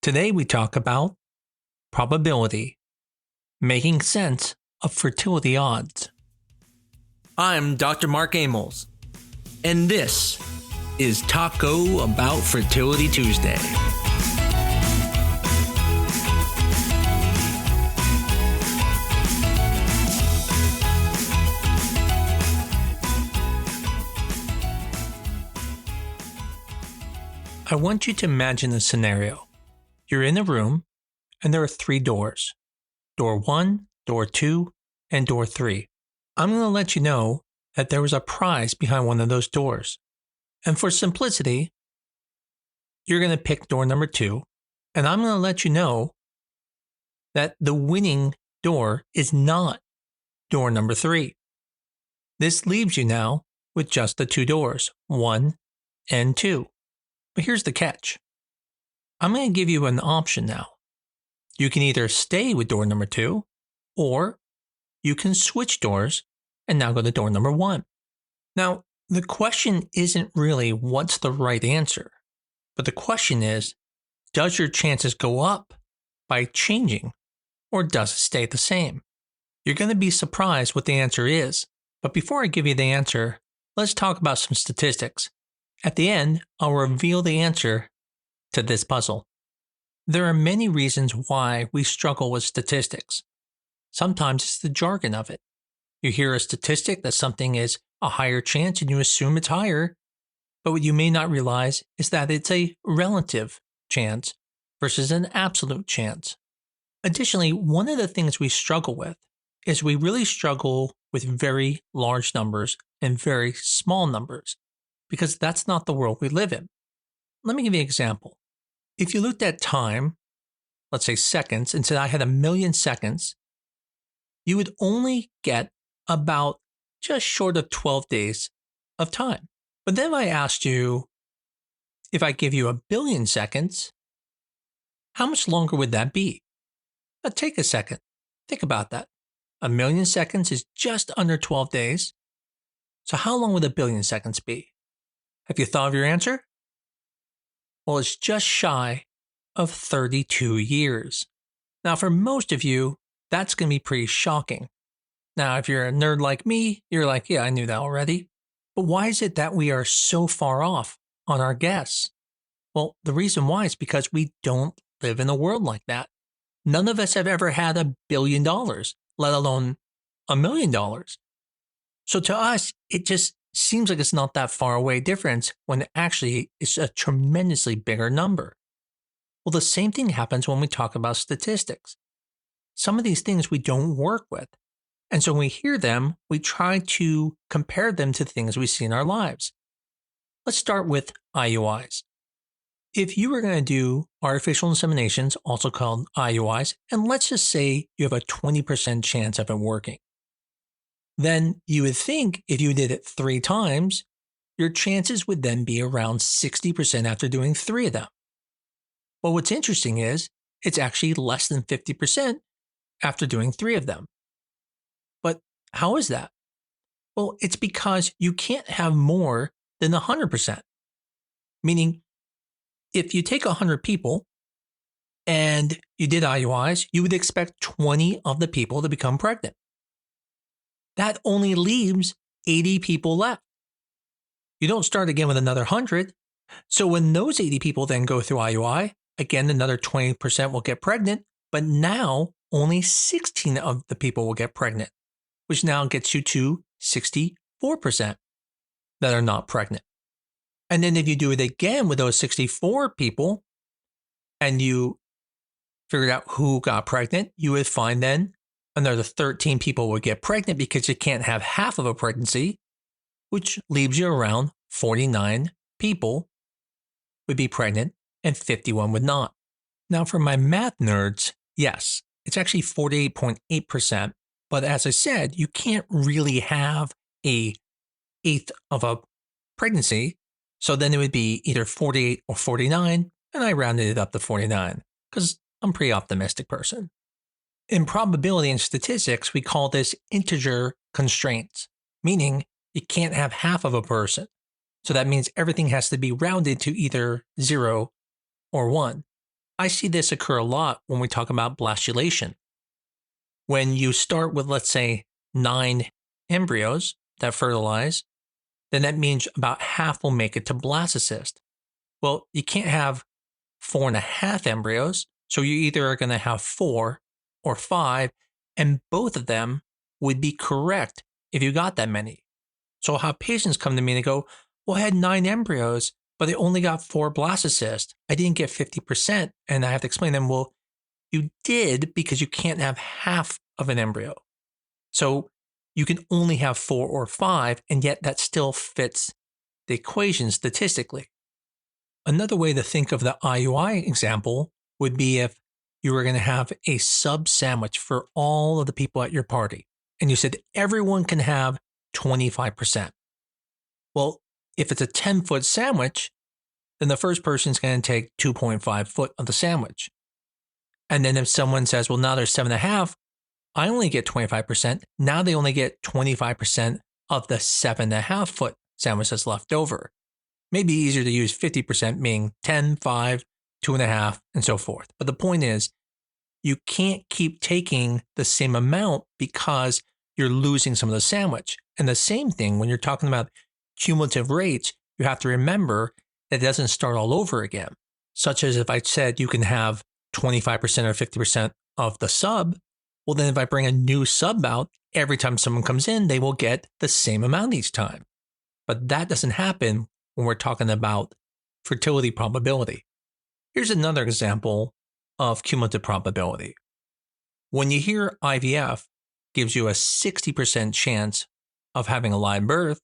Today we talk about probability, making sense of fertility odds. I'm Dr. Mark Amols, and this is Taco Bout Fertility Tuesday. I want you to imagine a scenario. You're in a room, and there are 3 doors. Door 1, door 2, and door 3. I'm going to let you know that there was a prize behind one of those doors. And for simplicity, you're going to pick door number 2, and I'm going to let you know that the winning door is not door number 3. This leaves you now with just the 2 doors, 1 and 2. But here's the catch. I'm going to give you an option now. You can either stay with door number 2, or you can switch doors and now go to door number 1. Now, the question isn't really what's the right answer, but the question is, does your chances go up by changing, or does it stay the same? You're going to be surprised what the answer is, but before I give you the answer, let's talk about some statistics. At the end, I'll reveal the answer to this puzzle. There are many reasons why we struggle with statistics. Sometimes it's the jargon of it. You hear a statistic that something is a higher chance and you assume it's higher, but what you may not realize is that it's a relative chance versus an absolute chance. Additionally, one of the things we struggle with is we really struggle with very large numbers and very small numbers because that's not the world we live in. Let me give you an example. If you looked at time, let's say seconds, and said I had 1 million seconds, you would only get about just short of 12 days of time. But then if I asked you, if I give you 1 billion seconds, how much longer would that be? Now take a second. Think about that. 1 million seconds is just under 12 days. So how long would 1 billion seconds be? Have you thought of your answer? Well, it's just shy of 32 years. Now, for most of you, that's going to be pretty shocking. Now, if you're a nerd like me, you're like, yeah, I knew that already. But why is it that we are so far off on our guess? Well, the reason why is because we don't live in a world like that. None of us have ever had $1 billion, let alone $1 million. So to us, it just seems like it's not that far away difference when actually it's a tremendously bigger number. Well, the same thing happens when we talk about statistics. Some of these things we don't work with. And so when we hear them, we try to compare them to things we see in our lives. Let's start with IUIs. If you were going to do artificial inseminations, also called IUIs, and let's just say you have a 20% chance of it working, then you would think if you did it 3 times, your chances would then be around 60% after doing 3 of them. Well, what's interesting is it's actually less than 50% after doing 3 of them. But how is that? Well, it's because you can't have more than 100%. Meaning, if you take 100 people and you did IUIs, you would expect 20 of the people to become pregnant. That only leaves 80 people left. You don't start again with another 100. So when those 80 people then go through IUI, again, another 20% will get pregnant, but now only 16 of the people will get pregnant, which now gets you to 64% that are not pregnant. And then if you do it again with those 64 people and you figured out who got pregnant, you would find then another 13 people would get pregnant because you can't have half of a pregnancy, which leaves you around 49 people would be pregnant and 51 would not. Now, for my math nerds, yes, it's actually 48.8%. But as I said, you can't really have a eighth of a pregnancy. So then it would be either 48 or 49. And I rounded it up to 49 because I'm a pretty optimistic person. In probability and statistics, we call this integer constraints, meaning you can't have half of a person. So that means everything has to be rounded to either 0 or 1. I see this occur a lot when we talk about blastulation. When you start with, let's say, 9 embryos that fertilize, then that means about half will make it to blastocyst. Well, you can't have 4.5 embryos, so you either are going to have 4 or 5, and both of them would be correct if you got that many. So I'll have patients come to me and they go, well, I had 9 embryos, but I only got 4 blastocysts. I didn't get 50%. And I have to explain to them, well, you did because you can't have half of an embryo. So you can only have 4 or 5, and yet that still fits the equation statistically. Another way to think of the IUI example would be if you were going to have a sub sandwich for all of the people at your party, and you said everyone can have 25%. Well, if it's a 10-foot sandwich, then the first person's going to take 2.5 foot of the sandwich. And then if someone says, well, now there's 7.5, I only get 25%. Now they only get 25% of the 7.5 foot sandwich that's left over. Maybe easier to use 50%, meaning 10, 5, 2.5, and so forth. But the point is, you can't keep taking the same amount because you're losing some of the sandwich. And the same thing when you're talking about cumulative rates, you have to remember that it doesn't start all over again. Such as if I said you can have 25% or 50% of the sub, well, then if I bring a new sub out, every time someone comes in, they will get the same amount each time. But that doesn't happen when we're talking about fertility probability. Here's another example of cumulative probability. When you hear IVF gives you a 60% chance of having a live birth,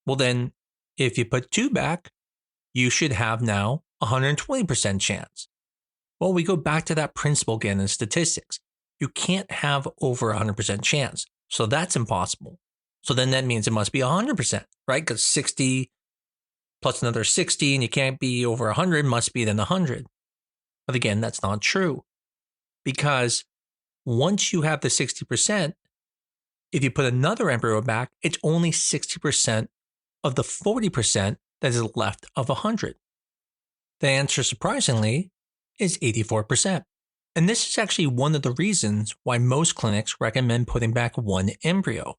well then, if you put 2 back, you should have now a 120% chance. Well, we go back to that principle again in statistics. You can't have over 100% chance. So that's impossible. So then that means it must be 100%, right? Because 60 plus another 60, and you can't be over 100, must be then 100. But again, that's not true. Because once you have the 60%, if you put another embryo back, it's only 60% of the 40% that is left of 100. The answer, surprisingly, is 84%. And this is actually one of the reasons why most clinics recommend putting back 1 embryo.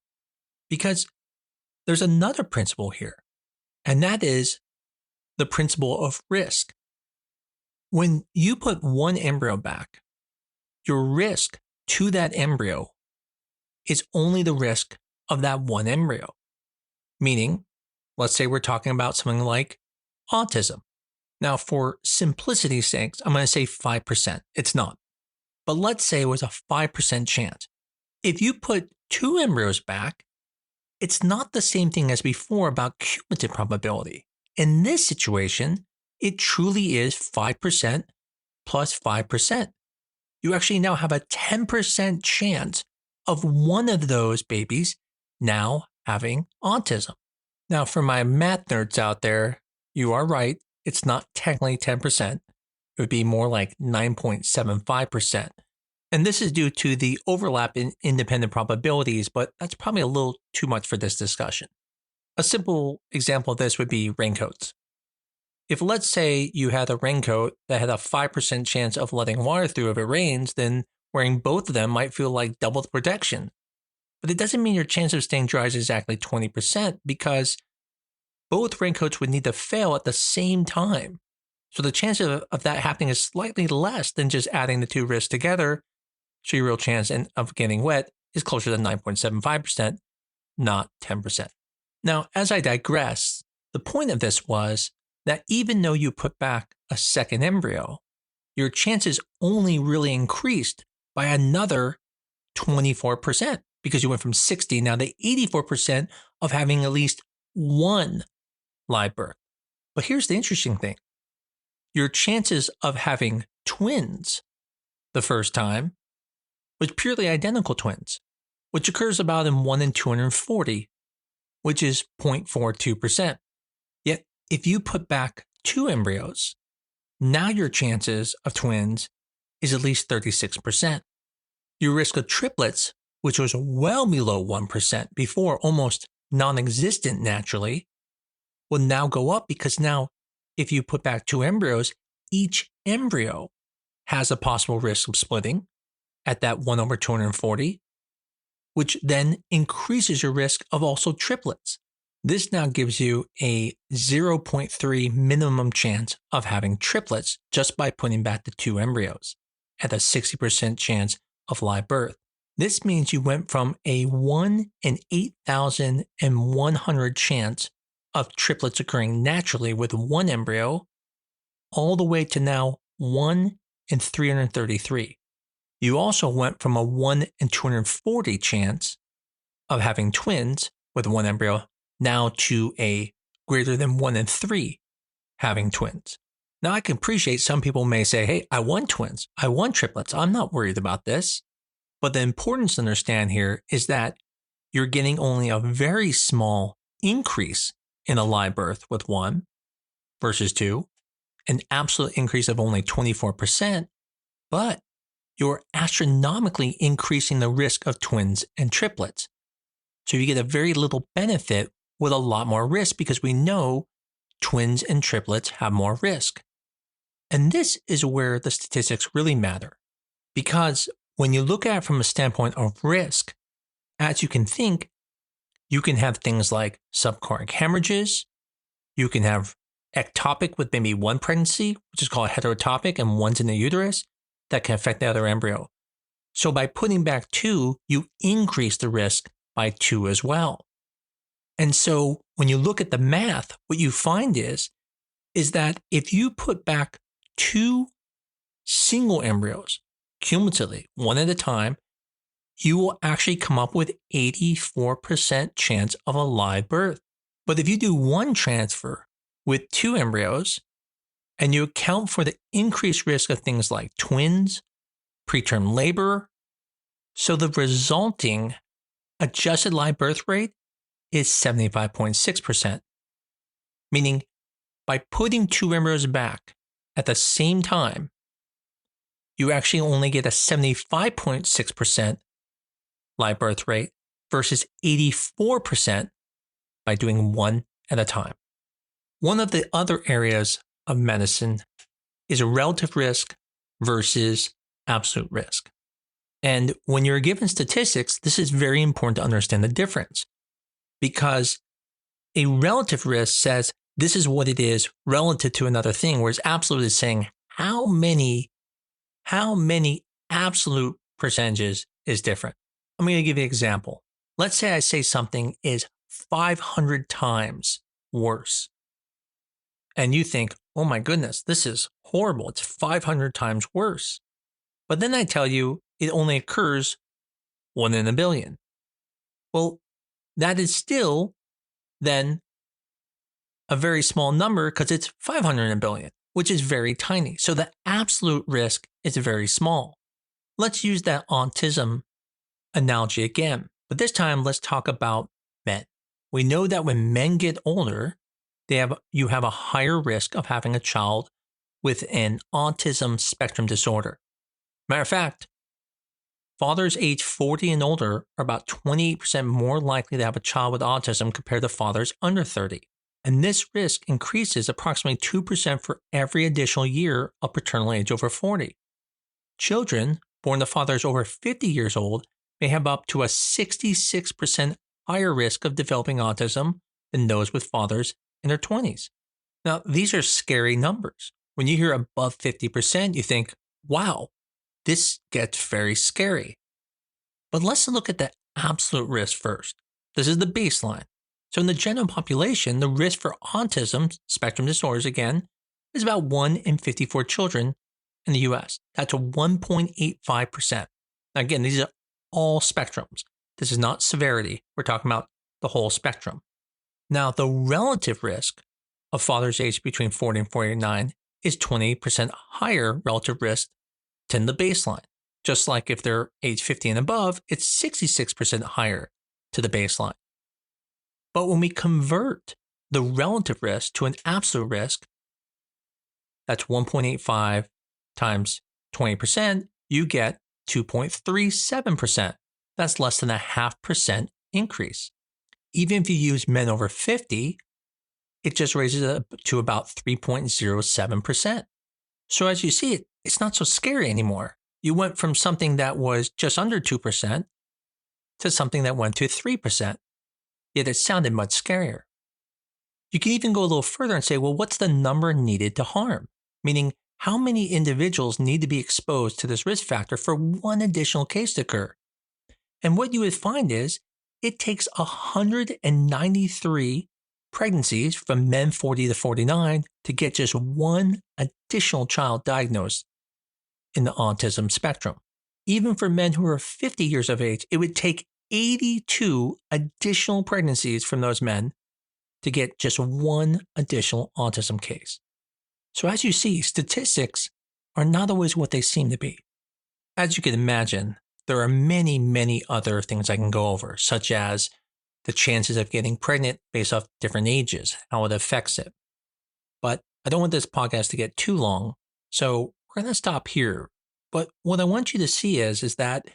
Because there's another principle here, and that is the principle of risk. When you put 1 embryo back, your risk to that embryo is only the risk of that 1 embryo. Meaning, let's say we're talking about something like autism. Now, for simplicity's sake, I'm going to say 5%. It's not. But let's say it was a 5% chance. If you put 2 embryos back, it's not the same thing as before about cumulative probability. In this situation, it truly is 5% plus 5%. You actually now have a 10% chance of one of those babies now having autism. Now, for my math nerds out there, you are right. It's not technically 10%. It would be more like 9.75%. And this is due to the overlap in independent probabilities, but that's probably a little too much for this discussion. A simple example of this would be raincoats. If let's say you had a raincoat that had a 5% chance of letting water through if it rains, then wearing both of them might feel like double the protection. But it doesn't mean your chance of staying dry is exactly 20% because both raincoats would need to fail at the same time. So the chance of that happening is slightly less than just adding the 2 risks together. So your real chance of getting wet is closer to 9.75%, not 10%. Now, as I digress, the point of this was that even though you put back a second embryo, your chances only really increased by another 24% because you went from 60 now to 84% of having at least 1 live birth. But here's the interesting thing. Your chances of having twins the first time was purely identical twins, which occurs about in 1 in 240, which is 0.42%. Yet, if you put back 2 embryos, now your chances of twins is at least 36%. Your risk of triplets, which was well below 1% before, almost non-existent naturally, will now go up because now if you put back 2 embryos, each embryo has a possible risk of splitting at that 1 over 240, which then increases your risk of also triplets. This now gives you a 0.3 minimum chance of having triplets just by putting back the 2 embryos at a 60% chance of live birth. This means you went from a 1 in 8,100 chance of triplets occurring naturally with 1 embryo all the way to now 1 in 333. You also went from a 1 in 240 chance of having twins with 1 embryo now to a greater than 1 in 3 having twins. Now I can appreciate some people may say, hey, I want twins. I want triplets. I'm not worried about this. But the importance to understand here is that you're getting only a very small increase in a live birth with 1 versus 2, an absolute increase of only 24%, but you're astronomically increasing the risk of twins and triplets. So you get a very little benefit with a lot more risk because we know twins and triplets have more risk. And this is where the statistics really matter, because when you look at it from a standpoint of risk, as you can think, you can have things like subchorionic hemorrhages, you can have ectopic with maybe 1 pregnancy, which is called heterotopic, and 1's in the uterus, that can affect the other embryo. So by putting back 2, you increase the risk by 2 as well. And so when you look at the math, what you find is that if you put back 2 single embryos cumulatively, 1 at a time, you will actually come up with 84% chance of a live birth. But if you do 1 transfer with 2 embryos and you account for the increased risk of things like twins, preterm labor, so the resulting adjusted live birth rate is 75.6%, meaning by putting 2 embryos back at the same time, you actually only get a 75.6% live birth rate versus 84% by doing 1 at a time. One of the other areas of medicine is a relative risk versus absolute risk. And when you're given statistics, this is very important to understand the difference, because a relative risk says this is what it is relative to another thing, whereas absolute is saying how many absolute percentages is different. I'm going to give you an example. Let's say I say something is 500 times worse. And you think, oh my goodness, this is horrible. It's 500 times worse. But then I tell you it only occurs 1 in a billion. Well, that is still then a very small number because it's 500 in a billion, which is very tiny. So the absolute risk is very small. Let's use that autism analogy again, but this time let's talk about men. We know that when men get older, you have a higher risk of having a child with an autism spectrum disorder. Matter of fact, fathers age 40 and older are about 28% more likely to have a child with autism compared to fathers under 30. And this risk increases approximately 2% for every additional year of paternal age over 40. Children born to fathers over 50 years old may have up to a 66% higher risk of developing autism than those with fathers in their 20s. Now, these are scary numbers. When you hear above 50%, you think, wow, this gets very scary. But let's look at the absolute risk first. This is the baseline. So in the general population, the risk for autism spectrum disorders, again, is about 1 in 54 children in the US. That's a 1.85%. Now, again, these are all spectrums. This is not severity. We're talking about the whole spectrum. Now, the relative risk of fathers aged between 40 and 49 is 20% higher relative risk than the baseline. Just like if they're age 50 and above, it's 66% higher to the baseline. But when we convert the relative risk to an absolute risk, that's 1.85 times 20%, you get 2.37%. That's less than a 0.5% increase. Even if you use men over 50, it just raises it to about 3.07%. So as you see, it's not so scary anymore. You went from something that was just under 2% to something that went to 3%, yet it sounded much scarier. You can even go a little further and say, well, what's the number needed to harm? Meaning, how many individuals need to be exposed to this risk factor for one additional case to occur? And what you would find is it takes 193 pregnancies from men 40 to 49 to get just one additional child diagnosed in the autism spectrum. Even for men who are 50 years of age, it would take 82 additional pregnancies from those men to get just one additional autism case. So as you see, statistics are not always what they seem to be. As you can imagine, there are many, many other things I can go over, such as the chances of getting pregnant based off different ages, how it affects it. But I don't want this podcast to get too long, so we're going to stop here. But what I want you to see is that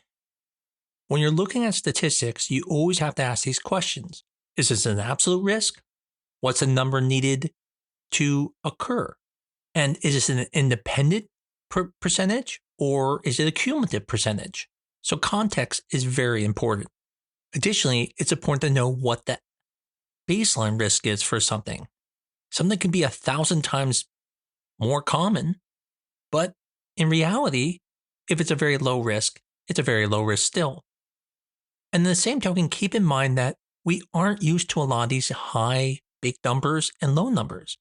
when you're looking at statistics, you always have to ask these questions. Is this an absolute risk? What's the number needed to occur? And is this an independent percentage or is it a cumulative percentage? So context is very important. Additionally, it's important to know what the baseline risk is for something. Something can be 1,000 times more common, but in reality, if it's a very low risk, it's a very low risk still. And in the same token, keep in mind that we aren't used to a lot of these high, big numbers and low numbers.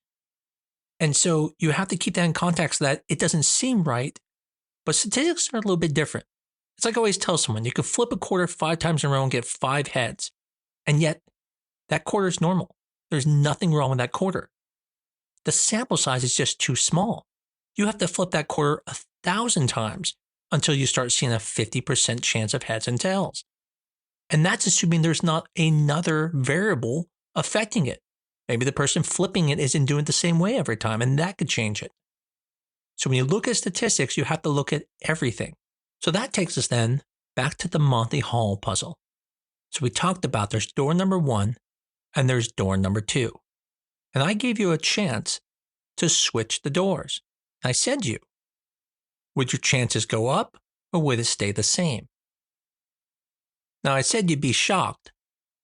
And so you have to keep that in context that it doesn't seem right, but statistics are a little bit different. It's like I always tell someone, you can flip a quarter 5 times in a row and get 5 heads. And yet that quarter is normal. There's nothing wrong with that quarter. The sample size is just too small. You have to flip that quarter 1,000 times until you start seeing a 50% chance of heads and tails. And that's assuming there's not another variable affecting it. Maybe the person flipping it isn't doing it the same way every time, and that could change it. So when you look at statistics, you have to look at everything. So that takes us then back to the Monty Hall puzzle. So we talked about there's door number 1 and there's door number 2. And I gave you a chance to switch the doors. I said to you, would your chances go up or would it stay the same? Now I said you'd be shocked,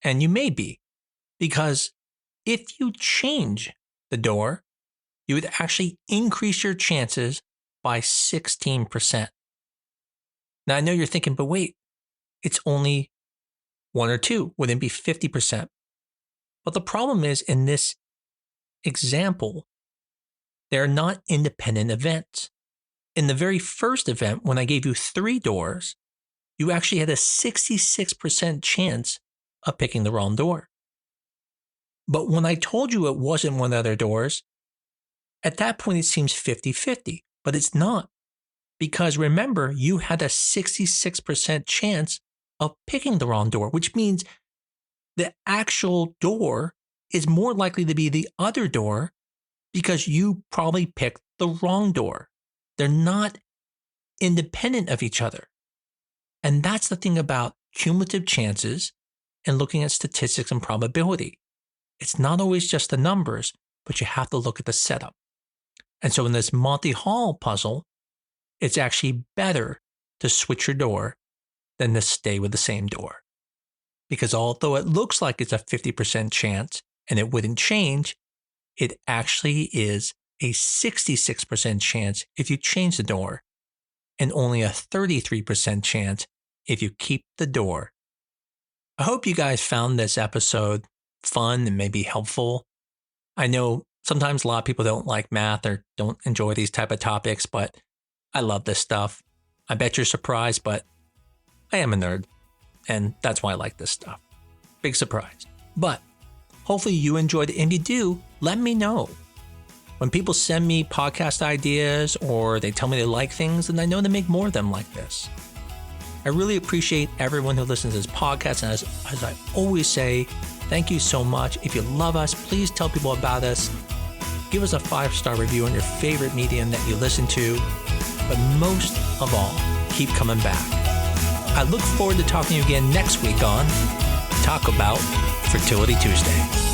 and you may be, because if you change the door, you would actually increase your chances by 16%. Now I know you're thinking, but wait, it's only 1 or 2. Wouldn't it be 50%? But the problem is in this example, they're not independent events. In the very first event, when I gave you 3 doors, you actually had a 66% chance of picking the wrong door. But when I told you it wasn't one of the other doors, at that point it seems 50-50, but it's not. Because remember, you had a 66% chance of picking the wrong door, which means the actual door is more likely to be the other door because you probably picked the wrong door. They're not independent of each other. And that's the thing about cumulative chances and looking at statistics and probability. It's not always just the numbers, but you have to look at the setup. And so in this Monty Hall puzzle, it's actually better to switch your door than to stay with the same door. Because although it looks like it's a 50% chance and it wouldn't change, it actually is a 66% chance if you change the door and only a 33% chance if you keep the door. I hope you guys found this episode fun and maybe helpful. I know sometimes a lot of people don't like math or don't enjoy these type of topics, but I love this stuff. I bet you're surprised, but I am a nerd, and that's why I like this stuff. Big surprise. But hopefully you enjoyed it, and if you do, let me know. When people send me podcast ideas or they tell me they like things, and I know to make more of them like this. I really appreciate everyone who listens to this podcast, and as I always say, thank you so much. If you love us, please tell people about us. Give us a 5-star review on your favorite medium that you listen to. But most of all, keep coming back. I look forward to talking to you again next week on Taco Bout Fertility Tuesday.